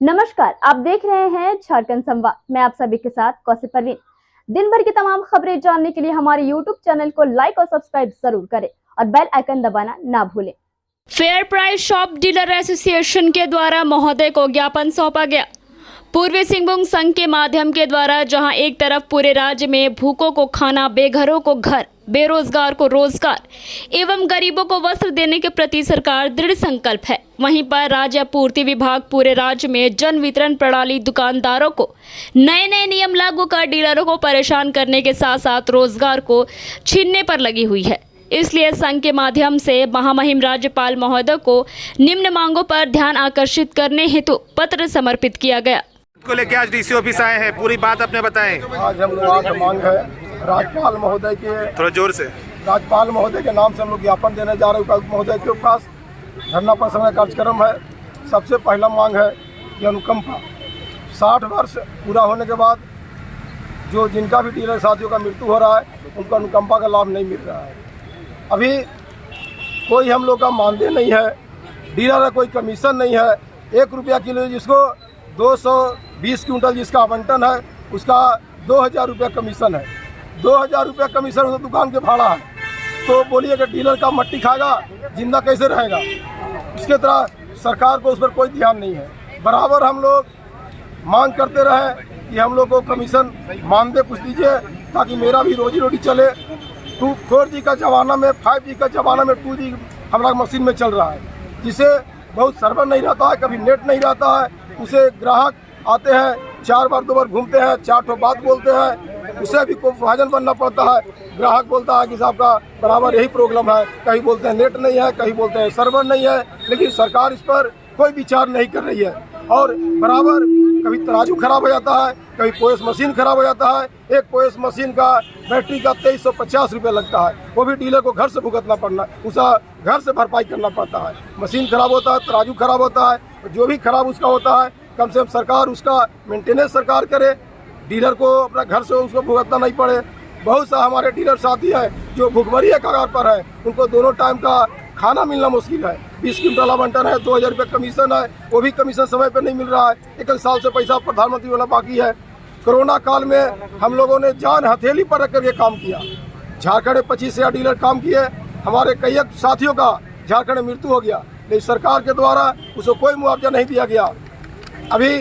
नमस्कार, आप देख रहे हैं झारखंड संवाद। मैं आप सभी के साथ कौशिक परवीन। दिन भर की तमाम खबरें जानने के लिए हमारे YouTube चैनल को लाइक और सब्सक्राइब जरूर करें और बेल आइकन दबाना ना भूलें। Fair price shop dealer association के द्वारा महोदय को ज्ञापन सौंपा गया। पूर्वी सिंहभूम संघ के माध्यम के द्वारा जहां एक तरफ पूरे राज्य में भूखों को खाना, बेघरों को घर, बेरोजगार को रोजगार एवं गरीबों को वस्त्र देने के प्रति सरकार दृढ़ संकल्प है, वहीं पर राज्य आपूर्ति विभाग पूरे राज्य में जन वितरण प्रणाली दुकानदारों को नए नए नियम लागू कर डीलरों को परेशान करने के साथ साथ रोजगार को छीनने पर लगी हुई है। इसलिए संघ के माध्यम से महामहिम राज्यपाल महोदय को निम्न मांगों पर ध्यान आकर्षित करने हेतु पत्र समर्पित किया गया। को लेकर आज डीसी ऑफिस आए हैं, पूरी बात अपने बताएं। आज हम लोगों की मांग है राज्यपाल महोदय के, थोड़ा जोर से। राज्यपाल महोदय के नाम से हम लोग ज्ञापन देने जा रहे हैं। उपायुक्त महोदय के पास धरना प्रदर्शन कार्यक्रम है। सबसे पहला मांग है कि अनुकंपा 60 वर्ष पूरा होने के बाद जो जिनका भी डीलर साथियों का मृत्यु हो रहा है उनको अनुकंपा का लाभ नहीं मिल रहा है। अभी कोई हम लोग का मानदेय नहीं है, डीलर का कोई कमीशन नहीं है। 1 रुपया किलो जिसको 220 क्विंटल जिसका आवंटन है उसका 2000 रुपया कमीशन है। 2000 रुपया कमीशन तो दुकान के भाड़ा है, तो बोलिए कि डीलर का मट्टी खाएगा, जिंदा कैसे रहेगा। इसके तरह सरकार को उस पर कोई ध्यान नहीं है। बराबर हम लोग मांग करते रहे कि हम लोग को कमीशन मानदेय कुछ दीजिए ताकि मेरा भी रोजी रोटी चले। 4G का ज़माना में 5G का ज़माना में 2G हमारा मशीन में चल रहा है, जिसे बहुत सर्वर नहीं रहता है, कभी नेट नहीं रहता है। उसे ग्राहक आते हैं 4 बार 2 बार घूमते हैं, 4 ठो बात बोलते हैं, उसे भी कोई भाजन बनना पड़ता है। ग्राहक बोलता है कि साहब का बराबर यही प्रॉब्लम है, कहीं बोलते हैं नेट नहीं है, कहीं बोलते हैं सर्वर नहीं है, लेकिन सरकार इस पर कोई विचार नहीं कर रही है। और बराबर कभी तराजू खराब हो जाता है, कभी पोएस मशीन खराब हो जाता है। एक पोएस मशीन का बैटरी का 2350 रुपये लगता है, वो भी डीलर को घर से भुगतना पड़ना, उसका घर से भरपाई करना पड़ता है। मशीन खराब होता है, तराजू खराब होता है, जो भी खराब उसका होता है कम से कम सरकार उसका मेंटेनेंस सरकार करे, डीलर को अपना घर से उसको भुगतना नहीं पड़े। बहुत सा हमारे डीलर साथी हैं जो भुखमरी के कगार पर है, उनको दोनों टाइम का खाना मिलना मुश्किल है। 20 क्विंटल आवंटन है, 2000 रुपये कमीशन है, वो भी कमीशन समय पर नहीं मिल रहा है। 1 साल से पैसा प्रधानमंत्री वाला बाकी है। कोरोना काल में हम लोगों ने जान हथेली पर रख करके काम किया। झारखंड में 25,000 डीलर काम किए, हमारे कई साथियों का झारखंड में मृत्यु हो गया, लेकिन सरकार के द्वारा उसको कोई मुआवजा नहीं दिया गया। अभी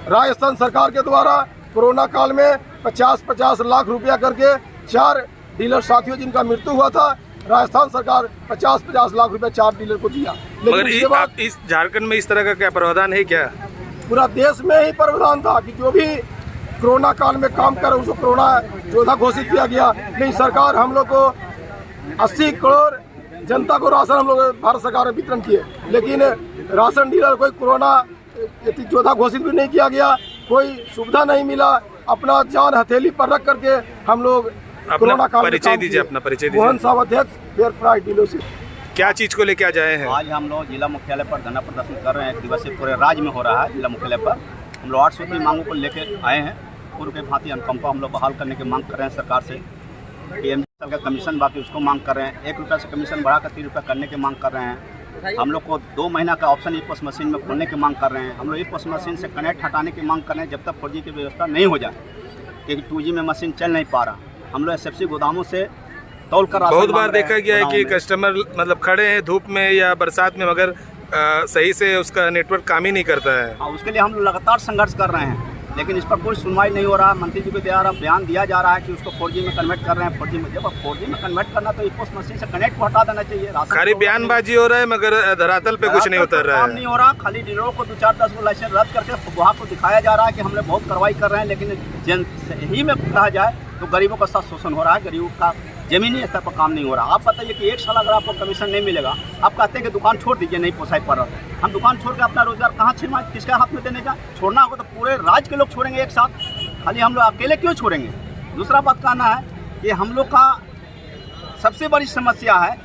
राजस्थान सरकार के द्वारा कोरोना काल में 50-50 लाख रुपया करके 4 डीलर साथियों जिनका मृत्यु हुआ था, राजस्थान सरकार 50-50 लाख रुपया 4 डीलर को दिया। मगर इस झारखंड में इस तरह का क्या प्रावधान है क्या? पूरा देश में ही प्रावधान था कि जो भी कोरोना काल में काम करे उसको कोरोना योद्धा घोषित किया गया। लेकिन सरकार हम लोग को 80 करोड़ जनता को राशन हम लोग भारत सरकार ने वितरण किए, लेकिन राशन डीलर कोई कोरोना योद्धा घोषित भी नहीं किया गया, कोई सुविधा नहीं मिला। अपना जान हथेली पर रख करके हम लोग कोरोना काल में परिचय दीजिए, अपना परिचय दीजिए। मोहन साहब अध्यक्ष फेयर प्राइस डीलर से। क्या चीज को लेके आज आए हैं? आज हम लोग जिला मुख्यालय पर धरना प्रदर्शन कर रहे हैं। 1 दिवसीय पूरे राज्य में हो रहा है। जिला मुख्यालय पर हम लोग 8 सूत्री मांगों को लेके आए हैं। पूर्व के भांति अनुकंपा हम लोग बहाल करने की मांग कर रहे हैं सरकार से। PMGL का कमीशन बाकी उसको मांग कर रहे हैं। 1 रुपये से कमीशन बढ़ाकर 3 रुपये करने की मांग कर रहे हैं। हम लोग को 2 महीना का ऑप्शन ई-पोस्ट मशीन में खोलने की मांग कर रहे हैं। हम लोग ई-पोस्ट मशीन से कनेक्ट हटाने की मांग कर रहे हैं जब तक 4G की व्यवस्था नहीं हो जाए, क्योंकि 2G में मशीन चल नहीं पा रहा। हम लोग SFC गोदामों से तौल कर बहुत बार देखा गया है कि कस्टमर मतलब खड़े हैं धूप में या बरसात में, मगर सही से उसका नेटवर्क काम ही नहीं करता है। उसके लिए हम लोग लगातार संघर्ष कर रहे हैं, लेकिन इस पर कोई सुनवाई नहीं हो रहा। मंत्री जी को बयान दिया जा रहा है कि उसको 4G में कन्वर्ट कर रहे हैं। 4G में जब 4G में कन्वर्ट करना तो ई-पोस्ट मशीन से कनेक्ट को हटा देना चाहिए। खाली बयानबाजी हो रहा है मगर धरातल पे कुछ नहीं उतर रहा है। नहीं हो रहा। खाली डीलरों को 2-4-10 को लाइसेंस रद्द करके वहाँ को दिखाया जा रहा है कि हम लोग बहुत कार्रवाई कर रहे हैं, लेकिन जन सही में कहा जाए तो गरीबों का साथ शोषण हो रहा है। गरीबों का जमीनी स्तर पर काम नहीं हो रहा। आप बताइए कि 1 साल अगर आपको कमीशन नहीं मिलेगा, आप कहते हैं कि दुकान छोड़ दीजिए, नहीं पोसाई पड़ रहा है। हम दुकान छोड़ के अपना रोजगार कहाँ छिनवाएं, किसके हाथ में देने का? छोड़ना होगा तो पूरे राज्य के लोग छोड़ेंगे एक साथ, खाली हम लोग अकेले क्यों छोड़ेंगे? दूसरा बात कहना है कि हम लोग का सबसे बड़ी समस्या है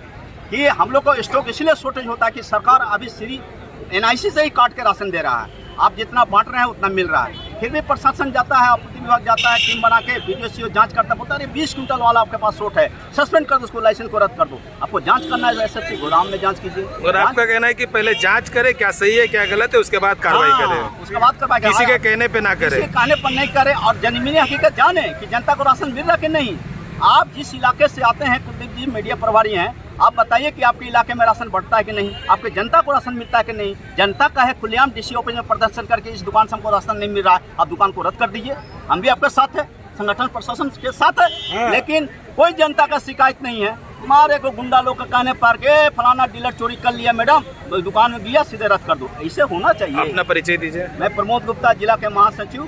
कि हम लोग को स्टॉक इसलिए शॉर्टेज होता है कि सरकार अभी सिर्फ NIC से ही काट के राशन दे रहा है। आप जितना बांट रहे हैं उतना मिल रहा है। फिर भी प्रशासन जाता है, आपूर्ति विभाग जाता है, टीम बना के वीडियो जांच करता है, बोलता है 20 क्विंटल वाला आपके पास शॉट है, सस्पेंड कर दो उसको, लाइसेंस को रद्द कर दो। आपको जांच करना है एसएफसी गोदाम में जांच कीजिए। और आपका कहना है कि पहले जांच करे क्या सही है क्या गलत है, उसके बाद कार्रवाई करे, उसके बाद करवाए, किसी के कहने पे ना करे, किसी के कहने पर नहीं करे, और जमीनी हकीकत जाने कि जनता को राशन मिल रहा कि नहीं। आप जिस इलाके से आते हैं, कुलदीप जी मीडिया प्रभारी हैं, आप बताइए कि आपके इलाके में राशन बढ़ता है कि नहीं, आपके जनता को राशन मिलता है कि नहीं। जनता का है खुलेआम डीसी ऑफिस में प्रदर्शन करके इस दुकान से हमको राशन नहीं मिल रहा है, आप दुकान को रद्द कर दीजिए। हम भी आपके साथ है, संगठन प्रशासन के साथ है, लेकिन कोई जनता का शिकायत नहीं है। हमारे को गुंडा लोग का कहने पर के फलाना डीलर चोरी कर लिया मैडम, दुकान में गया सीधे रद्द कर दो, ऐसे होना चाहिए। अपना परिचय दीजिए। मैं प्रमोद गुप्ता, जिला के महासचिव